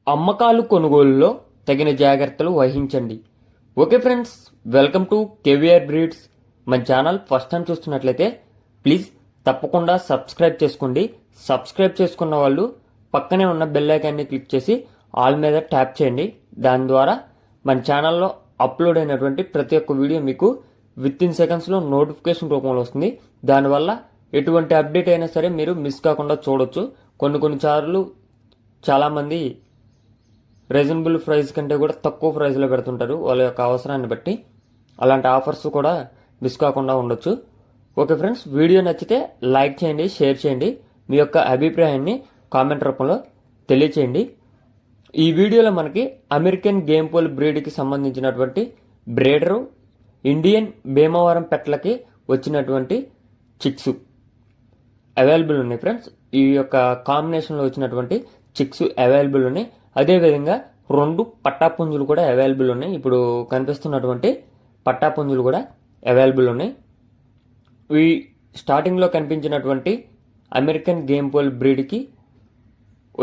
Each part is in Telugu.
అమ్మకాలు కొనుగోలులో తగిన జాగ్రత్తలు వహించండి. Okay friends, welcome to KVR breeds. మన ఛానల్ ఫస్ట్ టైం చూస్తున్నట్లయితే ప్లీజ్ తప్పకుండా సబ్స్క్రైబ్ చేసుకోండి. సబ్స్క్రైబ్ చేసుకున్న వాళ్ళు పక్కనే ఉన్న బెల్ ఐకాన్ని క్లిక్ చేసి ఆల్ మీద ట్యాప్ చేయండి. దాని ద్వారా మన ఛానల్లో అప్లోడ్ అయినటువంటి ప్రతి ఒక్క వీడియో మీకు విత్ ఇన్ సెకండ్స్లో నోటిఫికేషన్ రూపంలో వస్తుంది. దానివల్ల ఎటువంటి అప్డేట్ అయినా సరే మీరు మిస్ కాకుండా చూడొచ్చు. కొన్నిసార్లు చాలామంది రీజనబుల్ ప్రైస్ కంటే కూడా తక్కువ ప్రైస్లో పెడుతుంటారు వాళ్ళ యొక్క అవసరాన్ని బట్టి. అలాంటి ఆఫర్స్ కూడా మిస్ కాకుండా ఉండొచ్చు. ఓకే ఫ్రెండ్స్, వీడియో నచ్చితే లైక్ చేయండి, షేర్ చేయండి, మీ యొక్క అభిప్రాయాన్ని కామెంట్ రూపంలో తెలియచేయండి. ఈ వీడియోలో మనకి అమెరికన్ గేమ్ పోల్ బ్రీడ్కి సంబంధించినటువంటి బ్రీడరు ఇండియన్ భీమవరం పెట్టలకి వచ్చినటువంటి చిక్స్ అవైలబుల్ ఉన్నాయి ఫ్రెండ్స్. ఈ యొక్క కాంబినేషన్లో వచ్చినటువంటి చిక్స్ అవైలబుల్ ఉన్నాయి. అదేవిధంగా 2 పట్టాపుంజులు కూడా అవైలబుల్ ఉన్నాయి. ఇప్పుడు కనిపిస్తున్నటువంటి పట్టాపుంజులు కూడా అవైలబుల్ ఉన్నాయి. ఈ స్టార్టింగ్లో కనిపించినటువంటి అమెరికన్ గేమ్ పోల్ బ్రీడ్కి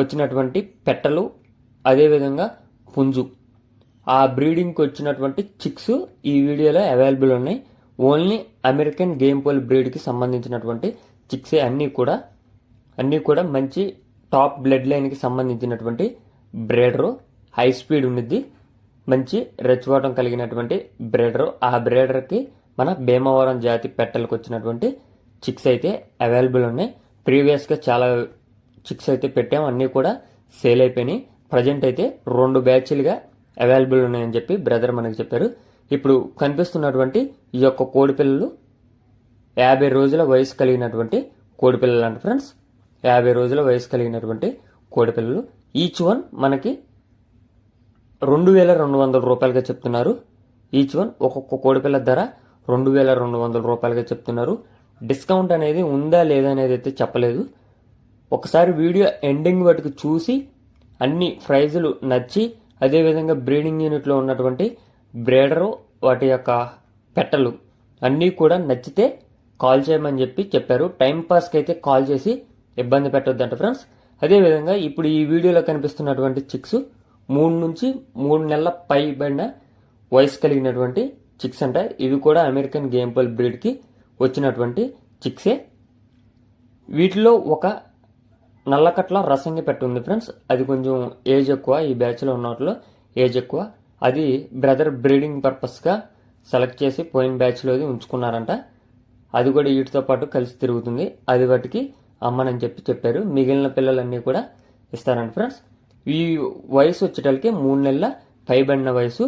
వచ్చినటువంటి పెట్టలు, అదేవిధంగా పుంజు, ఆ బ్రీడింగ్కి వచ్చినటువంటి చిక్స్ ఈ వీడియోలో అవైలబుల్ ఉన్నాయి. ఓన్లీ అమెరికన్ గేమ్ పోల్ బ్రీడ్కి సంబంధించినటువంటి చిక్సే అన్నీ కూడా మంచి టాప్ బ్లడ్ లైన్కి సంబంధించినటువంటి బ్రీడరు. హై స్పీడ్ ఉన్నది, మంచి రెచ్చగొట్టం కలిగినటువంటి బ్రీడరు. ఆ బ్రీడర్కి మన భీమవరం జాతి పెట్టలకు వచ్చినటువంటి చిక్స్ అయితే అవైలబుల్ ఉన్నాయి. ప్రీవియస్గా చాలా చిక్స్ అయితే పెట్టాము, అన్నీ కూడా సేల్ అయిపోయినాయి. ప్రజెంట్ అయితే 2 బ్యాచ్లుగా అవైలబుల్ ఉన్నాయని చెప్పి బ్రదర్ మనకు చెప్పారు. ఇప్పుడు కనిపిస్తున్నటువంటి ఈ యొక్క కోడి పిల్లలు 50 రోజుల వయసు కలిగినటువంటి కోడి పిల్లలు అంట ఫ్రెండ్స్. 50 రోజుల వయసు కలిగినటువంటి కోడి పిల్లలు. ఈచ్ వన్ మనకి 2200 రూపాయలుగా చెప్తున్నారు. ఈచ్ వన్ ఒక్కొక్క కోడిపిల్ల ధర 2200 రూపాయలుగా చెప్తున్నారు. డిస్కౌంట్ అనేది ఉందా లేదా అనేది అయితే చెప్పలేదు. ఒకసారి వీడియో ఎండింగ్ వరకు చూసి అన్ని ప్రైజులు నచ్చి, అదేవిధంగా బ్రీడింగ్ యూనిట్లో ఉన్నటువంటి బ్రీడరు వాటి యొక్క పెట్టలు అన్నీ కూడా నచ్చితే కాల్ చేయమని చెప్పారు. టైంపాస్కి అయితే కాల్ చేసి ఇబ్బంది పెట్టొద్దంట ఫ్రెండ్స్. అదేవిధంగా ఇప్పుడు ఈ వీడియోలో కనిపిస్తున్నటువంటి చిక్స్ 3 నుంచి 3 నెలల పైబడిన వయసు కలిగినటువంటి చిక్స్ అంట. ఇవి కూడా అమెరికన్ గేమ్ పోల్ బ్రీడ్కి వచ్చినటువంటి చిక్సే. వీటిలో ఒక నల్లకట్ల రసంగి పెట్ట ఉంది ఫ్రెండ్స్. అది కొంచెం ఏజ్ ఎక్కువ, ఈ బ్యాచ్లో ఉన్న వాటిలో ఏజ్ ఎక్కువ. అది బ్రదర్ బ్రీడింగ్ పర్పస్గా సెలెక్ట్ చేసి పోయిన బ్యాచ్లోది ఉంచుకున్నారంట. అది కూడా వీటితో పాటు కలిసి తిరుగుతుంది. అది వాటికి అమ్మనని చెప్పారు. మిగిలిన పిల్లలన్నీ కూడా ఇస్తారంట ఫ్రెండ్స్. ఈ వయసు వచ్చేటలకి 3 నెలల పైబడిన వయసు.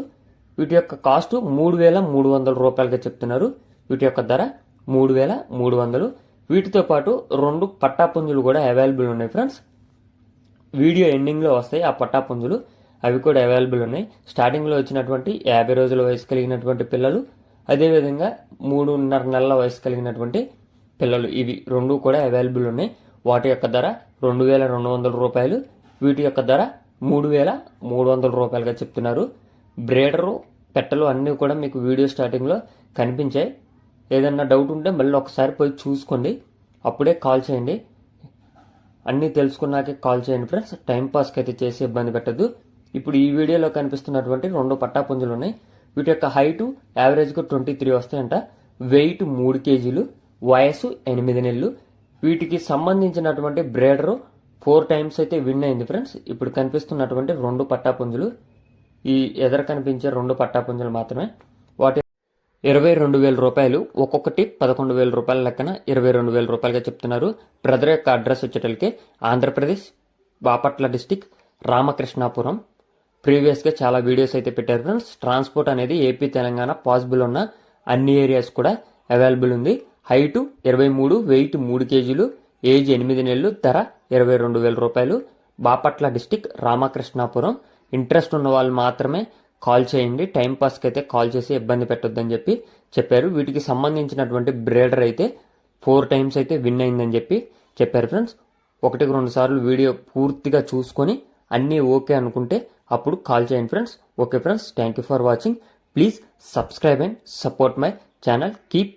వీటి యొక్క కాస్ట్ 3300 రూపాయలుగా చెప్తున్నారు. వీటి యొక్క ధర 3300. వీటితో పాటు 2 పట్టాపుంజులు కూడా అవైలబుల్ ఉన్నాయి ఫ్రెండ్స్. వీడియో ఎండింగ్లో వస్తాయి ఆ పట్టాపుంజులు, అవి కూడా అవైలబుల్ ఉన్నాయి. స్టార్టింగ్లో వచ్చినటువంటి 50 రోజుల వయసు కలిగినటువంటి పిల్లలు, అదేవిధంగా 3.5 నెలల వయసు కలిగినటువంటి పిల్లలు, ఇవి 2 కూడా అవైలబుల్ ఉన్నాయి. వాటి యొక్క ధర 2200 రూపాయలు. వీటి యొక్క ధర 3300 రూపాయలుగా చెప్తున్నారు. బ్రీడరు పెట్టలు అన్నీ కూడా మీకు వీడియో స్టార్టింగ్లో కనిపించాయి. ఏదన్నా డౌట్ ఉంటే మళ్ళీ ఒకసారి పోయి చూసుకోండి, అప్పుడే కాల్ చేయండి. అన్నీ తెలుసుకున్నాకే కాల్ చేయండి ఫ్రెండ్స్. టైంపాస్కి అయితే చేసి ఇబ్బంది పెట్టద్దు. ఇప్పుడు ఈ వీడియోలో కనిపిస్తున్నటువంటి 2 పట్టాపుంజులు ఉన్నాయి. వీటి యొక్క హైటు యావరేజ్గా 23 వస్తాయంట. వెయిట్ 3 కేజీలు, వయసు 8 నెలలు. వీటికి సంబంధించినటువంటి బ్రీడరు 4 టైమ్స్ అయితే విన్ అయింది ఫ్రెండ్స్. ఇప్పుడు కనిపిస్తున్నటువంటి 2 పట్టాపుంజులు, ఈ ఎదర కనిపించే 2 పట్టాపుంజులు మాత్రమే. వాటి 22,000 రూపాయలు, ఒక్కొక్కటి 11,000 రూపాయల లెక్కన 22,000 రూపాయలుగా చెప్తున్నారు. బ్రదర్ యొక్క అడ్రస్ వచ్చేటలకి ఆంధ్రప్రదేశ్ బాపట్ల డిస్టిక్ రామకృష్ణాపురం. ప్రీవియస్గా చాలా వీడియోస్ అయితే పెట్టారు ఫ్రెండ్స్. ట్రాన్స్పోర్ట్ అనేది ఏపీ తెలంగాణ పాసిబుల్ ఉన్న అన్ని ఏరియాస్ కూడా అవైలబుల్ ఉంది. హైటు 23, వెయిట్ 3 కేజీలు, ఏజ్ 8 నెలలు, ధర 22,000 రూపాయలు. బాపట్ల డిస్టిక్ రామకృష్ణాపురం. ఇంట్రెస్ట్ ఉన్న వాళ్ళు మాత్రమే కాల్ చేయండి. టైంపాస్కి అయితే కాల్ చేసి ఇబ్బంది పెట్టొద్దని చెప్పారు. వీటికి సంబంధించినటువంటి బ్రీడర్ అయితే 4 టైమ్స్ అయితే విన్ అయిందని చెప్పారు ఫ్రెండ్స్. 1-2 సార్లు వీడియో పూర్తిగా చూసుకొని అన్నీ ఓకే అనుకుంటే అప్పుడు కాల్ చేయండి friends. Okay friends, thank you for watching. Please subscribe and support my channel. Keep